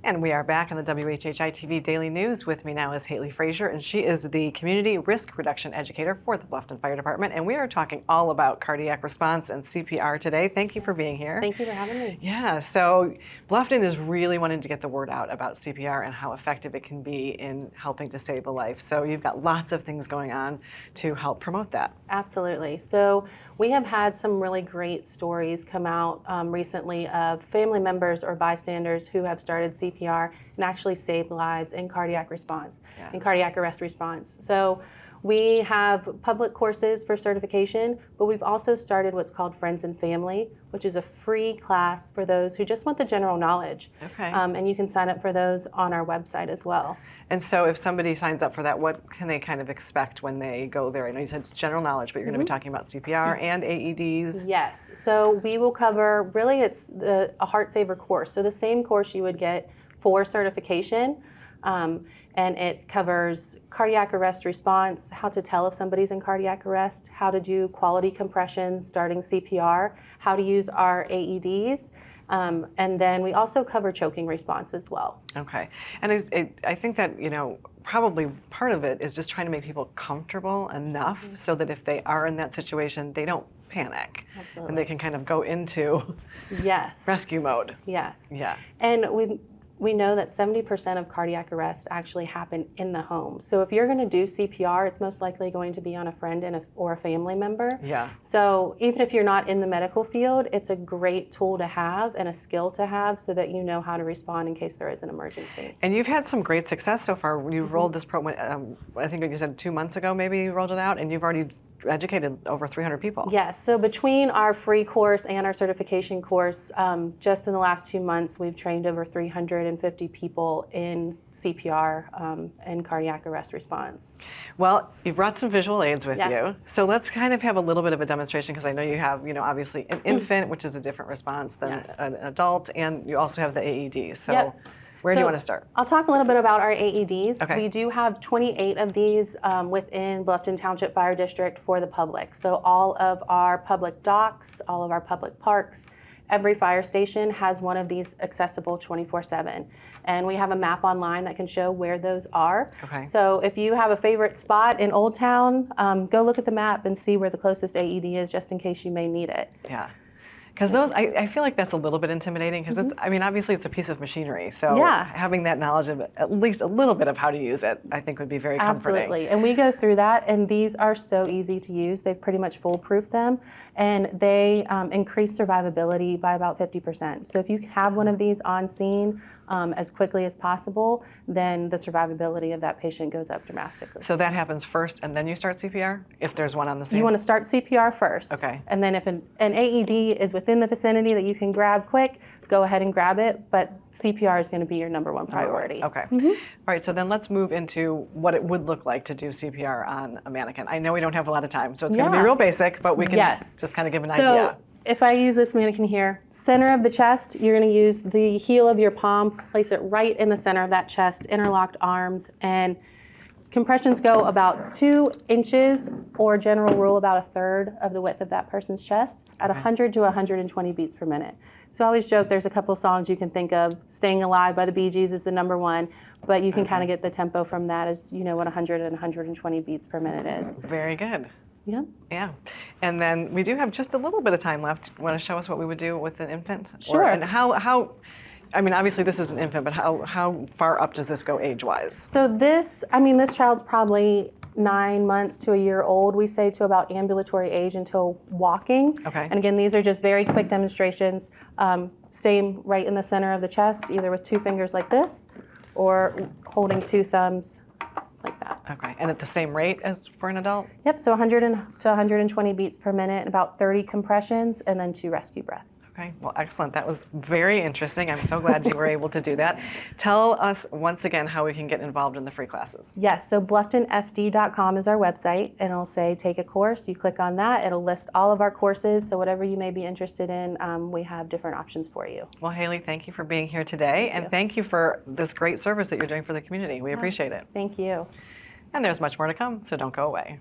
And we are back on the WHHI-TV Daily News. With me now is Frazier, and she is the Community Risk Reduction Educator for the Bluffton Fire Department. And we are talking all about cardiac response and CPR today. Thank you for being here. Thank you for having me. Yeah, so Bluffton is really wanting to get the word out about CPR and how effective it can be in helping to save a life. So you've got lots of things going on to help promote that. Absolutely. So we have had some really great stories come out recently of family members or bystanders who have started CPR and actually saved lives in cardiac response, in cardiac arrest response. So we have public courses for certification, but we've also started what's called Friends and Family, which is a free class for those who just want the general knowledge. Okay. And you can sign up for those on our website as well. And so if somebody signs up for that, what can they kind of expect when they go there? I know you said it's general knowledge, but you're going to be talking about CPR and AEDs. Yes. So we will cover, really it's a heart saver course. So the same course you would get for certification. And it covers cardiac arrest response, how to tell if somebody's in cardiac arrest, how to do quality compressions, starting CPR, how to use our AEDs, and then we also cover choking response as well. Okay, and I think that, you know, probably part of it is just trying to make people comfortable enough so that if they are in that situation, they don't panic. Absolutely. And they can kind of go into rescue mode. Yes. Yeah. And we know that 70% of cardiac arrests actually happen in the home. So if you're going to do CPR, it's most likely going to be on a friend or a family member. Yeah. So even if you're not in the medical field, it's a great tool to have and a skill to have so that you know how to respond in case there is an emergency. And you've had some great success so far. You've rolled this program, I think you said 2 months ago maybe you rolled it out, and you've already educated over 300 people. Yes, so between our free course and our certification course, just in the last 2 months, we've trained over 350 people in CPR and cardiac arrest response. Well, you brought some visual aids with Yes. you. So let's kind of have a little bit of a demonstration, because I know you have, you know, obviously an infant, which is a different response than an adult, and you also have the AED. So where do you want to start? I'll talk a little bit about our AEDs. Okay. We do have 28 of these within Bluffton Township Fire District for the public. So all of our public docks, all of our public parks, every fire station has one of these accessible 24/7. And we have a map online that can show where those are. Okay. So if you have a favorite spot in Old Town, go look at the map and see where the closest AED is, just in case you may need it. Yeah. Because those, I feel like that's a little bit intimidating, because it's, I mean, obviously it's a piece of machinery. So having that knowledge of at least a little bit of how to use it, I think would be very comforting. Absolutely, and we go through that, and these are so easy to use. They've pretty much foolproof them, and they increase survivability by about 50%. So if you have one of these on scene as quickly as possible, then the survivability of that patient goes up dramatically. So that happens first, and then you start CPR, if there's one on the scene? You want to start CPR first. Okay. And then if an AED is within the vicinity that you can grab quick, go ahead and grab it, but CPR is going to be your number one priority. Okay. All right, so then let's move into what it would look like to do CPR on a mannequin. I know we don't have a lot of time, so it's going to be real basic, but we can just kind of give an idea. If I use this mannequin here, center of the chest, you're going to use the heel of your palm, place it right in the center of that chest, interlocked arms, and compressions go about 2 inches, or general rule about 1/3 of the width of that person's chest at 100 to 120 beats per minute. So I always joke there's a couple songs you can think of. Staying Alive by the Bee Gees is the #1, but you can kind of get the tempo from that as you know what 100 and 120 beats per minute is. Very good. Yeah. Yeah. And then we do have just a little bit of time left. Want to show us what we would do with an infant? Sure. And how, I mean, obviously this is an infant, but how far up does this go age-wise? So this child's probably 9 months to a year old. We say to about ambulatory age until walking. Okay. And again, these are just very quick demonstrations. Staying right in the center of the chest, either with 2 fingers like this, or holding 2 thumbs like that. Okay, and at the same rate as for an adult? Yep, so 100 to 120 beats per minute, about 30 compressions, and then 2 rescue breaths. Okay, well, excellent. That was very interesting. I'm so glad you were able to do that. Tell us once again how we can get involved in the free classes. Yes, so blufftonfd.com is our website, and it'll say take a course. You click on that, it'll list all of our courses, so whatever you may be interested in, we have different options for you. Well, Haley, thank you for being here today, and thank you for this great service that you're doing for the community. We appreciate it. Thank you. And there's much more to come, so don't go away.